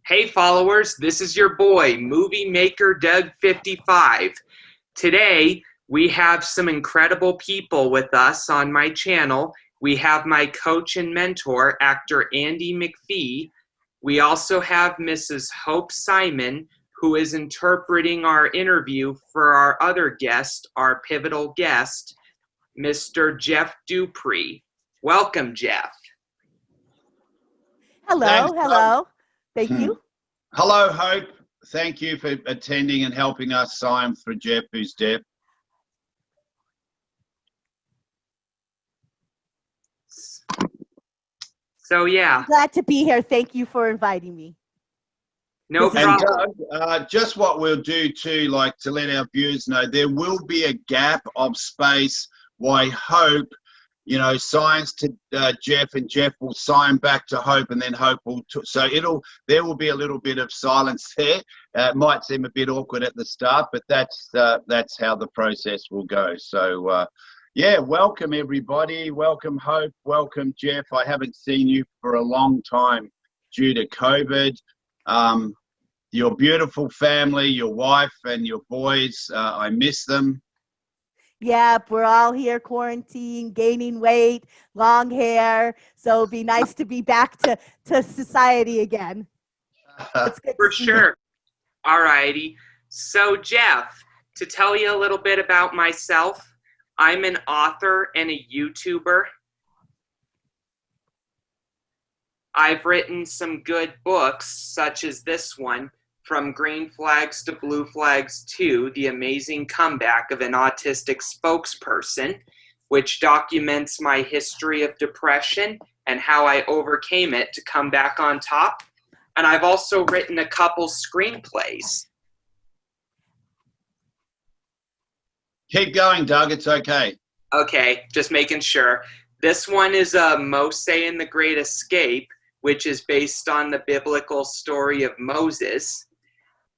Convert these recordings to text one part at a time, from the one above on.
Hey followers, this is your boy, Movie Maker Doug 55. Today, we have some incredible people with us on my channel. We have my coach and mentor, actor Ante McPhee. We also have Mrs. Hope Simon, who is interpreting our interview for our other guest, our pivotal guest, Mr. Jeff DuPree. Welcome, Jeff. Hello, Thanks, hello. Thank you. Hello, Hope. Thank you for attending and helping us sign for Jeff, who's deaf. So, yeah. Glad to be here. Thank you for inviting me. No problem. And Doug, just what we'll do too, like to let our viewers know, there will be a gap of space while Hope, signs to Jeff, and Jeff will sign back to Hope, and then Hope will. There will be a little bit of silence there. It might seem a bit awkward at the start, but that's how the process will go. So, yeah, welcome everybody. Welcome Hope. Welcome Jeff. I haven't seen you for a long time due to COVID. Your beautiful family, your wife and your boys. I miss them. Yep, we're all here quarantined, gaining weight, long hair. So it'd be nice to be back to society again. It's good for sure. All righty. So, Jeff, to tell you a little bit about myself, I'm an author and a YouTuber. I've written some good books, such as this one, From Green Flags to Blue Flags 2, The Amazing Comeback of an Autistic Spokesperson, which documents my history of depression and how I overcame it to come back on top. And I've also written a couple screenplays. Keep going, Doug. It's okay. Okay, just making sure. This one is Mose and the Great Escape, which is based on the biblical story of Moses.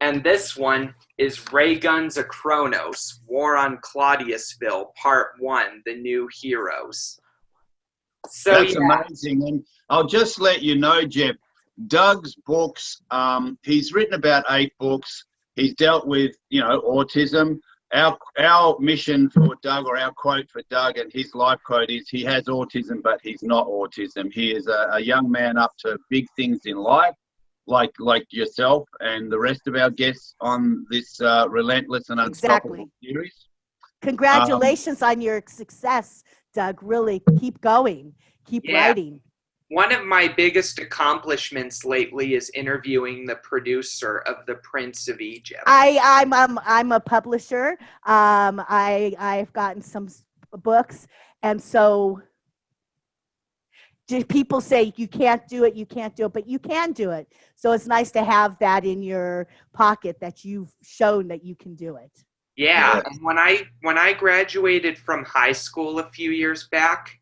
And this one is Ray Guns of Kronos, War on Claudiusville, Part 1, The New Heroes. So that's amazing. And I'll just let you know, Jeff, Doug's books, he's written about 8 books. He's dealt with, autism. Our mission for Doug, or our quote for Doug, and his life quote is, he has autism, but he's not autism. He is a young man up to big things in life, like yourself and the rest of our guests on this Relentless and Unstoppable series. Congratulations on your success, Doug. Really, keep going. Keep writing. One of my biggest accomplishments lately is interviewing the producer of The Prince of Egypt. I'm a publisher. I've gotten some books, and so people say you can't do it, but you can do it. So it's nice to have that in your pocket, that you've shown that you can do it. Yeah, and when I graduated from high school a few years back,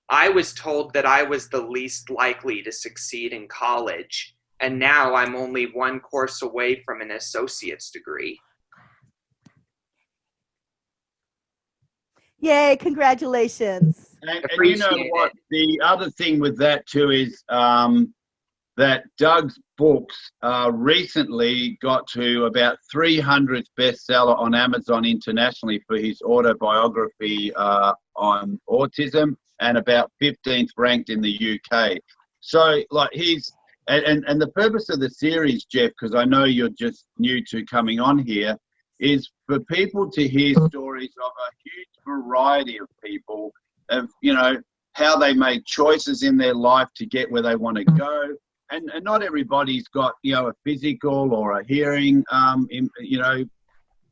I was told that I was the least likely to succeed in college, and now I'm only one course away from an associate's degree. Yay, congratulations. And you know what? The other thing with that too is that Doug's books recently got to about 300th bestseller on Amazon internationally for his autobiography on autism, and about 15th ranked in the UK. So and the purpose of the series, Jeff, because I know you're just new to coming on here, is for people to hear stories of a huge variety of people, of, how they made choices in their life to get where they want to go. And not everybody's got, a physical or a hearing,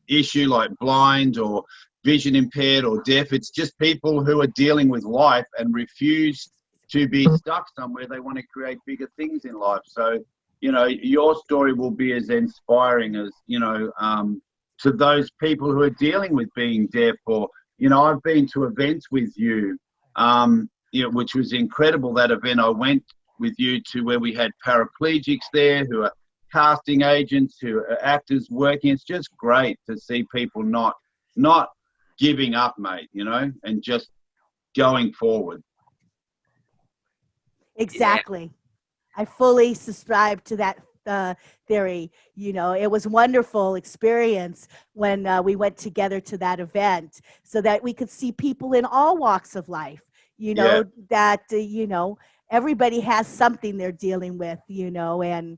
issue like blind or vision impaired or deaf. It's just people who are dealing with life and refuse to be stuck somewhere. They want to create bigger things in life. So, your story will be as inspiring as, to those people who are dealing with being deaf. Or, I've been to events with you, which was incredible. That event I went with you to, where we had paraplegics there who are casting agents, who are actors working. It's just great to see people not giving up, mate, and just going forward. Exactly. I fully subscribe to that theory. You know, it was wonderful experience when we went together to that event so that we could see people in all walks of life, you know, that, you know, everybody has something they're dealing with, you know, and,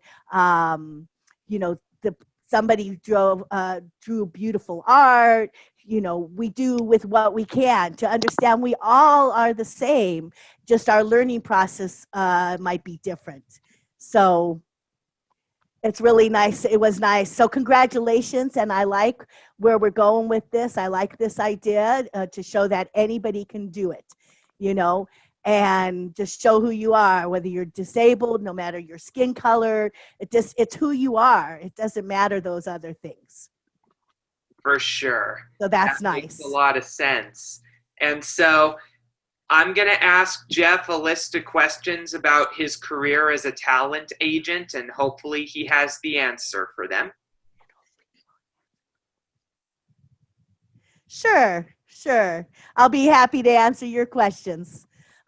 you know, somebody drew beautiful art. You know, we do with what we can to understand we all are the same, just our learning process might be different. So it's really nice. It was nice. So congratulations. And I like where we're going with this. I like this idea to show that anybody can do it, you know, and just show who you are, whether you're disabled, no matter your skin color, it's who you are. It doesn't matter those other things. For sure. So that's that nice. Makes a lot of sense. And so I'm going to ask Jeff a list of questions about his career as a talent agent, and hopefully he has the answer for them. Sure. I'll be happy to answer your questions.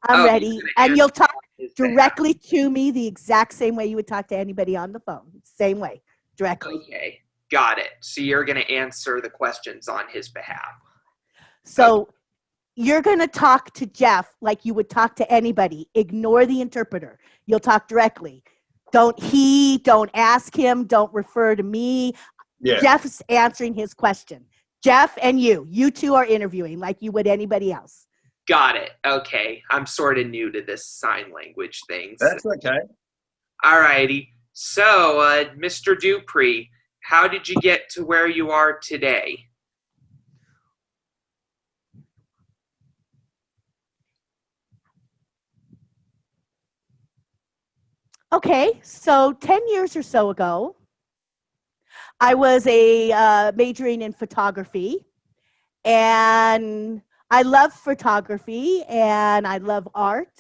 I'm ready. And you'll talk directly to me the exact same way you would talk to anybody on the phone. Same way, directly. Okay, got it. So you're going to answer the questions on his behalf. So you're going to talk to Jeff like you would talk to anybody. Ignore the interpreter. You'll talk directly. Don't ask him. Don't refer to me. Yeah. Jeff's answering his question. Jeff and you two are interviewing like you would anybody else. Got it. Okay. I'm sort of new to this sign language thing. That's okay. All righty. So, Mr. DuPree, how did you get to where you are today? Okay, so 10 years or so ago, I was majoring in photography, and I love photography, and I love art,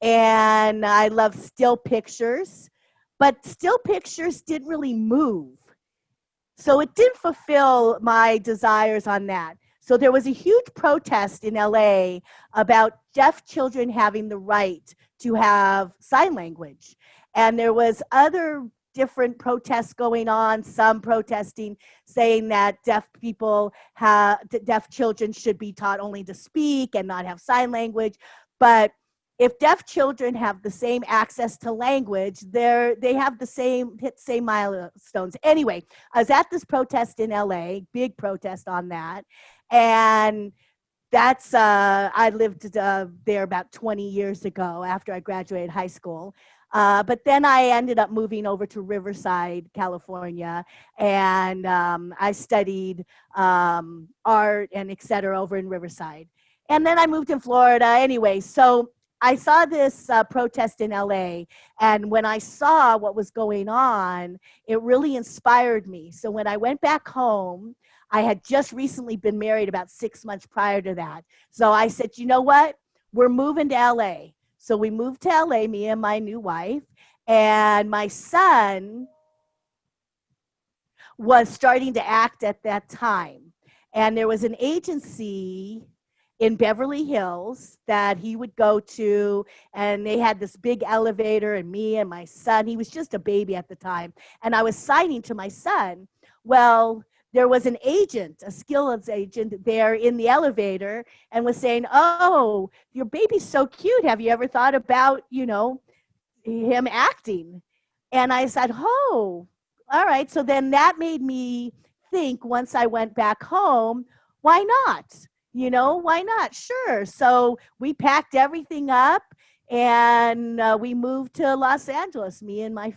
and I love still pictures, but still pictures didn't really move. So it didn't fulfill my desires on that. So there was a huge protest in LA about deaf children having the right to have sign language. And there was other different protests going on, some protesting saying that deaf children should be taught only to speak and not have sign language. But if deaf children have the same access to language, they have the same milestones. Anyway, I was at this protest in LA, big protest on that. And that's, I lived there about 20 years ago after I graduated high school. But then I ended up moving over to Riverside, California, and I studied art and et cetera over in Riverside. And then I moved in Florida anyway. So I saw this protest in LA, and when I saw what was going on, it really inspired me. So when I went back home, I had just recently been married about 6 months prior to that. So I said, you know what? We're moving to LA. So we moved to LA, me and my new wife, and my son was starting to act at that time. And there was an agency in Beverly Hills that he would go to, and they had this big elevator, and me and my son, he was just a baby at the time, and I was signing to my son. Well, there was an agent, a skills agent there in the elevator, and was saying, oh, your baby's so cute. Have you ever thought about, him acting? And I said, oh, all right. So then that made me think once I went back home, why not? Why not? Sure. So we packed everything up, and we moved to Los Angeles, me and my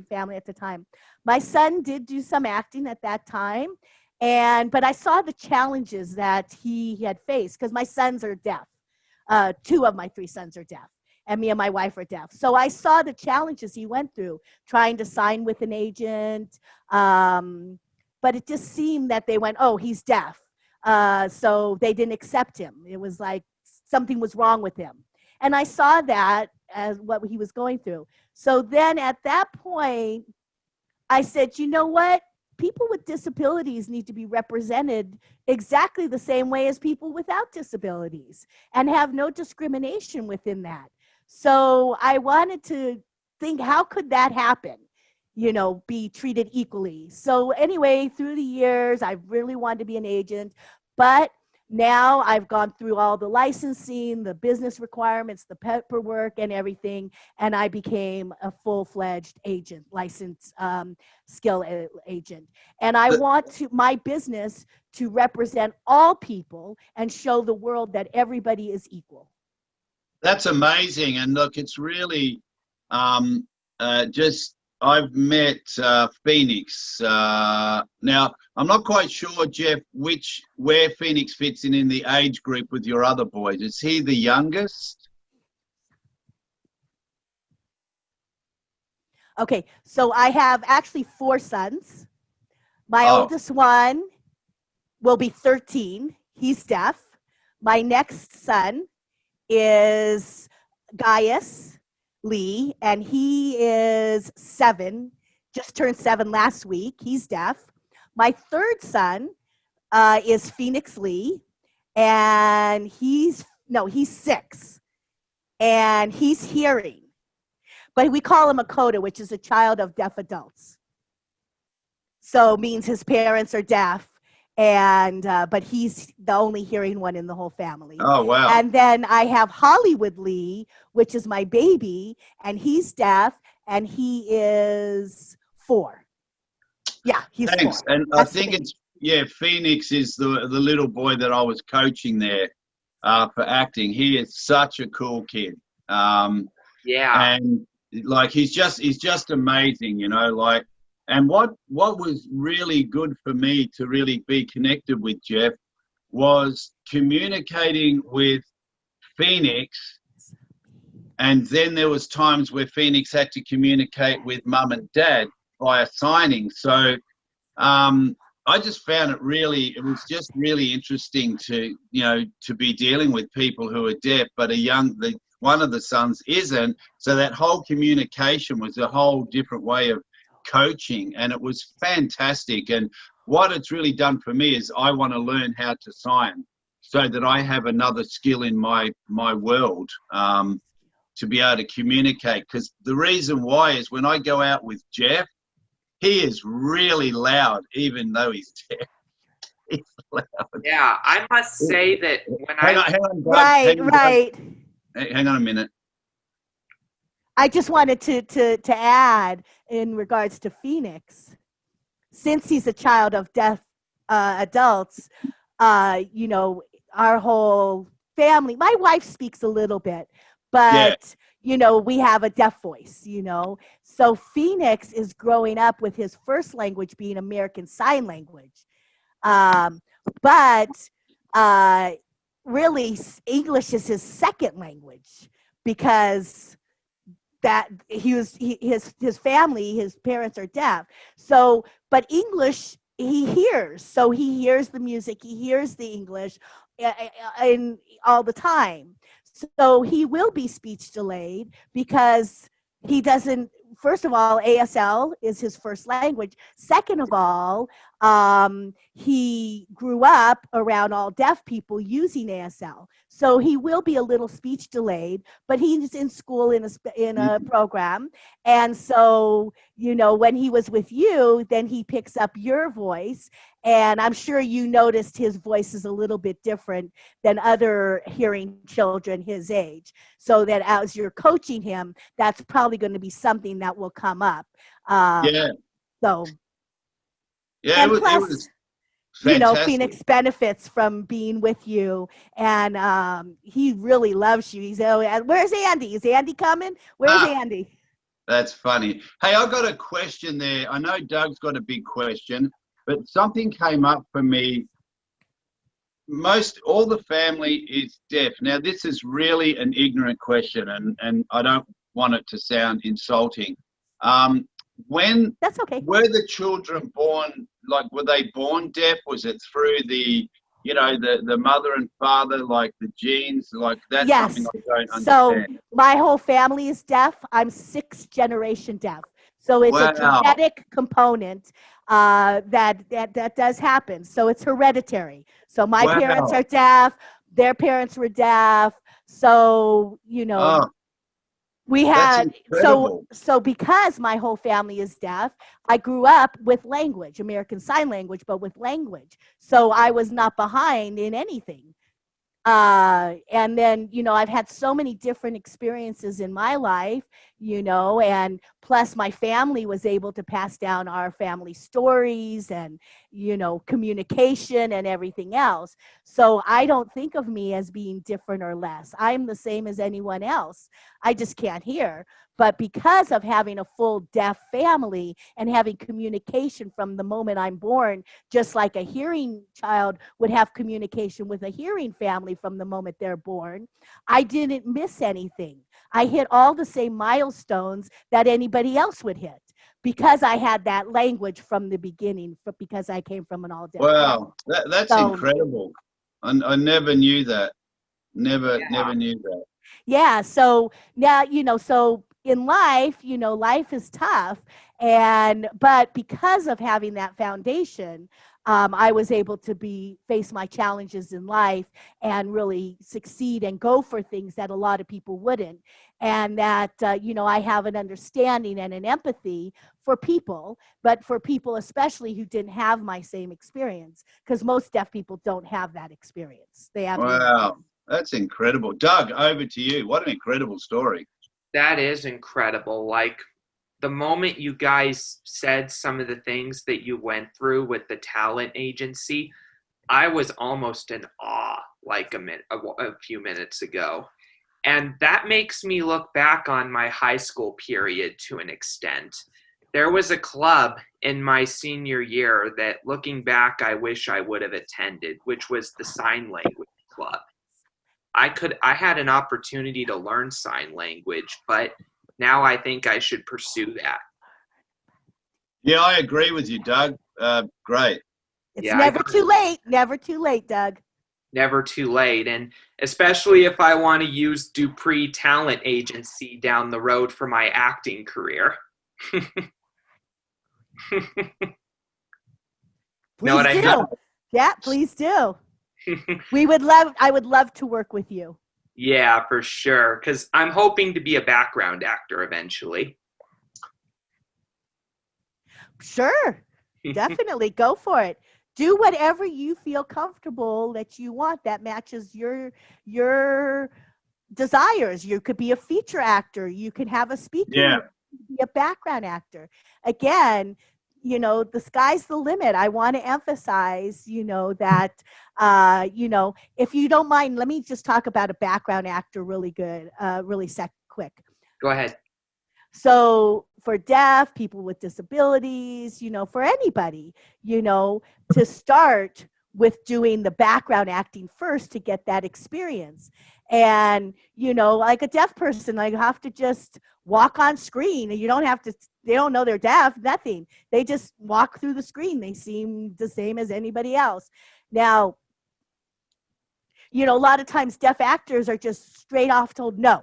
family at the time. My son did do some acting at that time, but I saw the challenges that he had faced because my sons are deaf. 2 of my 3 sons are deaf, and me and my wife are deaf. So I saw the challenges he went through trying to sign with an agent, but it just seemed that they went, oh, he's deaf. So they didn't accept him. It was like something was wrong with him. And I saw that as what he was going through. So then at that point, I said, you know what? People with disabilities need to be represented exactly the same way as people without disabilities and have no discrimination within that. So I wanted to think, how could that happen? be treated equally. So anyway, through the years, I really wanted to be an agent, but now I've gone through all the licensing, the business requirements, the paperwork, and everything, and I became a full-fledged agent, licensed skill agent. And I want my business to represent all people and show the world that everybody is equal. That's amazing. And look, it's really just, I've met Phoenix. Now, I'm not quite sure, Jeff, where Phoenix fits in the age group with your other boys. Is he the youngest? Okay, so I have actually 4 sons. My oldest one will be 13. He's deaf. My next son is Gaius Lee, and he is 7, just turned 7 last week. He's deaf. My third son is Phoenix Lee, and he's 6, and he's hearing. But we call him a coda, which is a child of deaf adults. So means his parents are deaf, and but he's the only hearing one in the whole family. Oh, wow. And then I have Hollywood Lee, which is my baby, and he's deaf, and he is 4. Yeah, he's Thanks. 4. And That's I think Phoenix is the little boy that I was coaching there for acting. He is such a cool kid. Yeah. And like he's just amazing, and what was really good for me to really be connected with Jeff was communicating with Phoenix, and then there was times where Phoenix had to communicate with mum and dad via signing. So I just found it was just really interesting to be dealing with people who are deaf, but one of the sons isn't. So that whole communication was a whole different way of coaching, and it was fantastic. And what it's really done for me is I want to learn how to sign so that I have another skill in my world to be able to communicate. Because the reason why is when I go out with Jeff, he is really loud, even though he's deaf. He's loud. Yeah, I must say that when hang on, right. Hang on a minute. I just wanted to add in regards to Phoenix, since he's a child of deaf adults, our whole family, my wife speaks a little bit, but, we have a deaf voice, So Phoenix is growing up with his first language being American Sign Language. But really, English is his second language because that his family, his parents are deaf. So, but English he hears. So he hears the music, he hears the English, and all the time. So he will be speech delayed because he doesn't. First of all, ASL is his first language. Second of all, he grew up around all deaf people using ASL. So he will be a little speech delayed, but he's in school in a program. And so, when he was with you, then he picks up your voice. And I'm sure you noticed his voice is a little bit different than other hearing children his age. So that as you're coaching him, that's probably going to be something that will come up. So, yeah, and it plus, was fantastic. Phoenix benefits from being with you, and he really loves you. He's where's Andy? Is Andy coming? Where's Andy? That's funny. Hey, I've got a question there. I know Doug's got a big question, but something came up for me. All the family is deaf. Now, this is really an ignorant question, and I don't want it to sound insulting. That's okay. Were the children born, were they born deaf? Was it through the mother and father, like the genes? That's something I don't understand. So my whole family is deaf. I'm 6th generation deaf. So it's a genetic component that does happen. So it's hereditary. So my parents are deaf. Their parents were deaf. So, We That's had incredible. so because my whole family is deaf, I grew up with language, American Sign Language, but with language. So I was not behind in anything. And then, I've had so many different experiences in my life, and plus my family was able to pass down our family stories and, communication and everything else. So I don't think of me as being different or less. I'm the same as anyone else. I just can't hear. But because of having a full deaf family and having communication from the moment I'm born, just like a hearing child would have communication with a hearing family from the moment they're born, I didn't miss anything. I hit all the same milestones that anybody else would hit because I had that language from the beginning, because I came from an all deaf family. Wow, that's So, incredible. I never knew that. Never knew that. yeah. So now, so in life, life is tough. But because of having that foundation, I was able to face my challenges in life and really succeed and go for things that a lot of people wouldn't. And that, I have an understanding and an empathy for people, but for people especially who didn't have my same experience, because most deaf people don't have that experience. They have hearing. Wow, that's incredible. Doug, over to you. What an incredible story. That is incredible. Like, the moment you guys said some of the things that you went through with the talent agency, I was almost in awe like a few minutes ago. And that makes me look back on my high school period to an extent. There was a club in my senior year that, looking back, I wish I would have attended, which was the Sign Language Club. I had an opportunity to learn sign language, but now I think I should pursue that. Yeah, I agree with you, Doug. Great. It's Yeah, never too late. Never too late, Doug. never too late. And especially if I want to use DuPree Talent Agency down the road for my acting career. Know what I Please mean? do. Yeah, please do. I would love to work with you. Yeah, for sure. Because I'm hoping to be a background actor eventually. Sure. Definitely go for it. Do whatever you feel comfortable that you want that matches your desires. You could be a feature actor. You could have a speaking Yeah. role, be a background actor. Again, the sky's the limit. I want to emphasize, that, if you don't mind, let me just talk about a background actor really quick. Go ahead. So for deaf, people with disabilities, for anybody, to start with doing the background acting first to get that experience. And, like a deaf person, I have to just walk on screen. You don't have to, they don't know they're deaf, nothing. They just walk through the screen. They seem the same as anybody else. Now, a lot of times deaf actors are just straight off told no.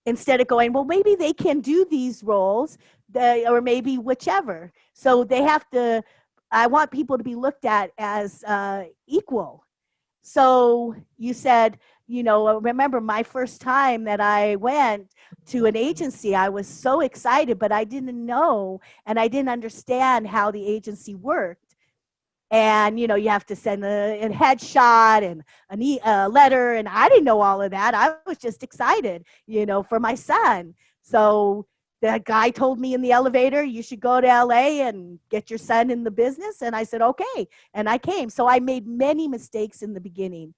Instead of going, well, maybe they can do these roles, or maybe whichever. So they have to, I want people to be looked at as equal. So you said, remember my first time that I went to an agency, I was so excited, but I didn't know and I didn't understand how the agency worked. And, you have to send a headshot and a letter. And I didn't know all of that. I was just excited, for my son. So the guy told me in the elevator, you should go to LA and get your son in the business. And I said, okay. And I came. So I made many mistakes in the beginning.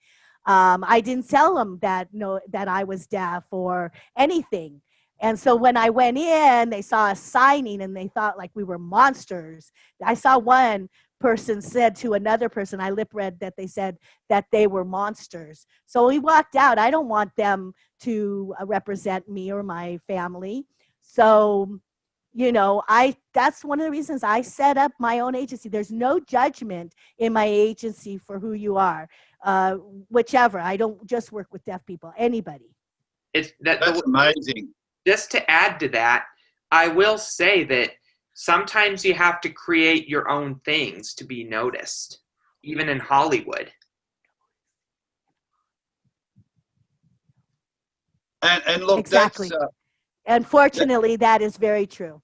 I didn't tell him that I was deaf or anything. And so when I went in, they saw us signing and they thought like we were monsters. I saw one person said to another person, I lip read that they said that they were monsters. So we walked out. I don't want them to represent me or my family. So, that's one of the reasons I set up my own agency. There's no judgment in my agency for who you are, whichever. I don't just work with deaf people, anybody. That's amazing. Just to add to that, I will say that sometimes you have to create your own things to be noticed, even in Hollywood. And look, Exactly. Unfortunately, that is very true.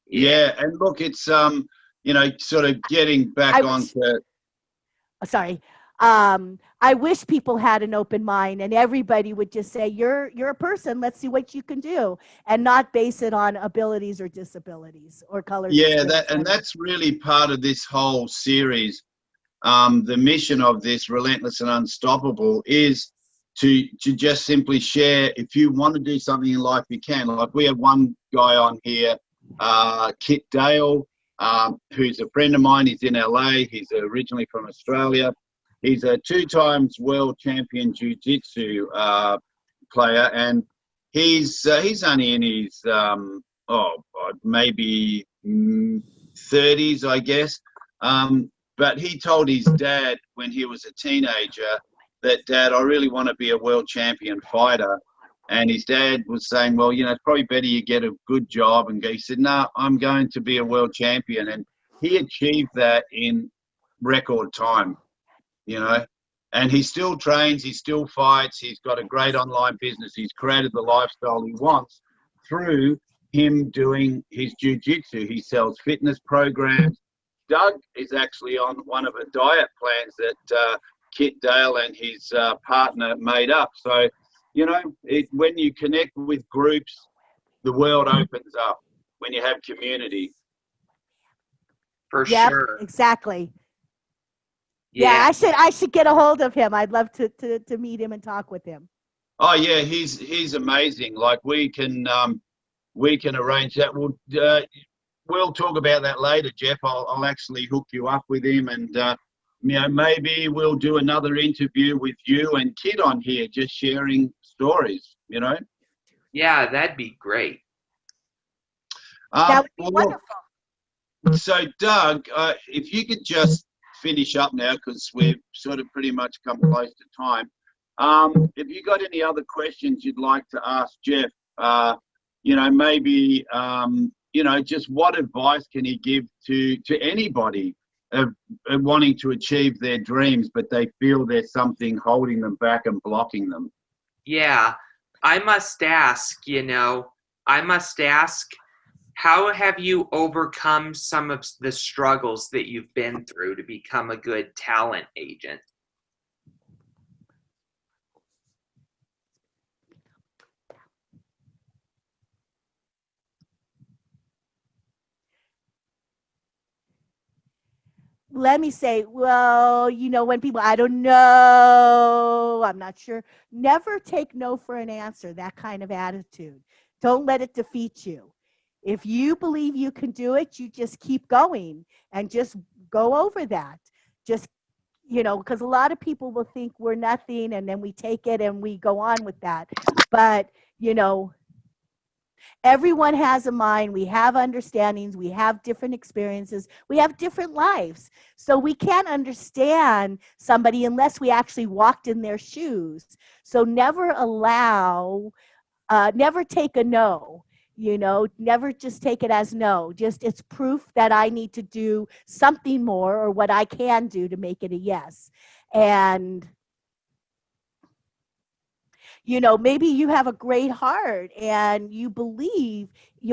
Yeah, and look, it's you know, sort of getting back onto. Sorry. I wish people had an open mind and everybody would just say, you're a person, let's see what you can do, and not base it on abilities or disabilities or color. Yeah, that's really part of this whole series. The mission of this Relentless and Unstoppable is to just simply share. If you want to do something in life, you can. Like, we have one guy on here, Kit Dale, who's a friend of mine. He's in LA. He's originally from Australia. He's a 2 times world champion jiu-jitsu player, and he's only in his maybe 30s, I guess. But he told his dad when he was a teenager that, "Dad, I really want to be a world champion fighter." And his dad was saying, "Well, you know, it's probably better you get a good job." And he said, "No, I'm going to be a world champion." And he achieved that in record time, you know. And he still trains, he still fights, he's got a great online business. He's created the lifestyle he wants through him doing his jiu-jitsu. He sells fitness programs. Doug is actually on one of the diet plans that Kit Dale and his partner made up. So, you know, when you connect with groups, the world opens up when you have community. For sure. Exactly. Yeah, I should get a hold of him. I'd love to meet him and talk with him. Oh yeah, he's amazing. Like, we can arrange that. We'll talk about that later, Jeff. I'll actually hook you up with him, and you know, maybe we'll do another interview with you and Kid on here, just sharing stories. You know. Yeah, that'd be great. That would be wonderful. So, Doug, if you could just finish up now, because we've sort of pretty much come close to time. If you got any other questions you'd like to ask Jeff, you know, maybe, you know, just what advice can he give to anybody of wanting to achieve their dreams, but they feel there's something holding them back and blocking them? Yeah, I must ask, how have you overcome some of the struggles that you've been through to become a good talent agent? Let me say, well, you know, when people, I don't know, I'm not sure, never take no for an answer, that kind of attitude. Don't let it defeat you. If you believe you can do it, you just keep going and just go over that. Just, you know, because a lot of people will think we're nothing, and then we take it and we go on with that. But, you know, everyone has a mind. We have understandings. We have different experiences. We have different lives. So we can't understand somebody unless we actually walked in their shoes. So never take a no. You know, never just take it as no. Just, it's proof that I need to do something more, or what I can do to make it a yes. And, you know, maybe you have a great heart and you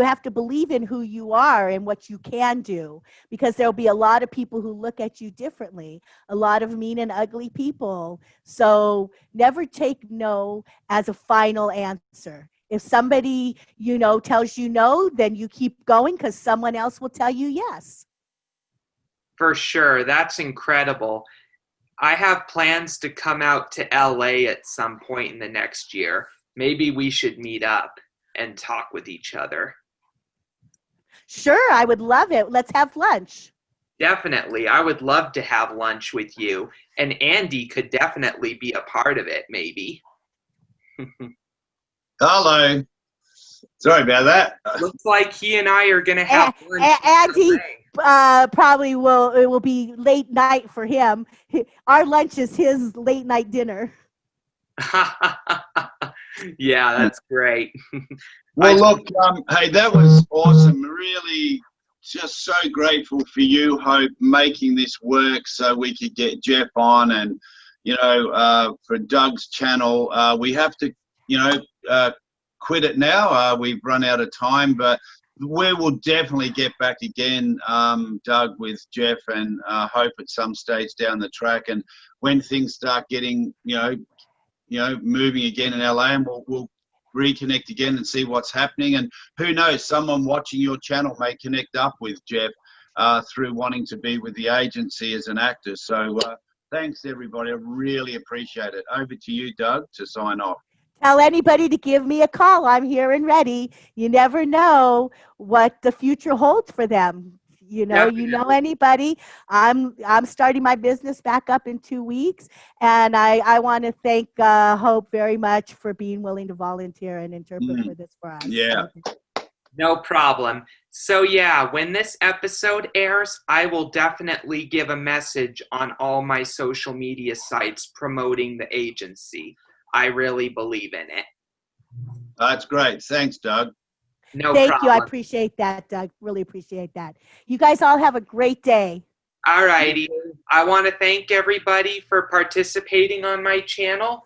have to believe in who you are and what you can do, because there'll be a lot of people who look at you differently, a lot of mean and ugly people. So never take no as a final answer. If somebody, you know, tells you no, then you keep going, because someone else will tell you yes. For sure. That's incredible. I have plans to come out to LA at some point in the next year. Maybe we should meet up and talk with each other. Sure, I would love it. Let's have lunch. Definitely. I would love to have lunch with you. And Andy could definitely be a part of it, maybe. Hello. Sorry about that. Looks like he and I are going to have lunch. Andy probably it will be late night for him. Our lunch is his late night dinner. Yeah, that's great. Well, look, hey, that was awesome. Really, just so grateful for you, Hope, making this work so we could get Jeff on, and, you know, for Doug's channel, we have to, you know, quit it now. We've run out of time, but we will definitely get back again, Doug, with Jeff, and hope at some stage down the track. And when things start getting, moving again in LA, and we'll reconnect again and see what's happening. And who knows, someone watching your channel may connect up with Jeff through wanting to be with the agency as an actor. So thanks, everybody. I really appreciate it. Over to you, Doug, to sign off. Tell anybody to give me a call. I'm here and ready. You never know what the future holds for them. You know anybody. I'm starting my business back up in 2 weeks, and I want to thank Hope very much for being willing to volunteer and interpret for this for us. Yeah. No problem. So yeah, when this episode airs, I will definitely give a message on all my social media sites promoting the agency. I really believe in it. That's great. Thanks, Doug. No Thank problem. you. I appreciate that, Doug. Really appreciate that. You guys all have a great day. All righty. I want to thank everybody for participating on my channel.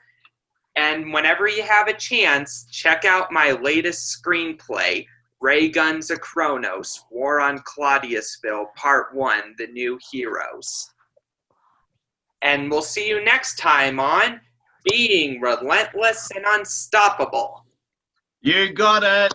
And whenever you have a chance, check out my latest screenplay, Ray Guns of Kronos, War on Claudiusville, Part 1, The New Heroes. And we'll see you next time on Being Relentless and Unstoppable. You got it.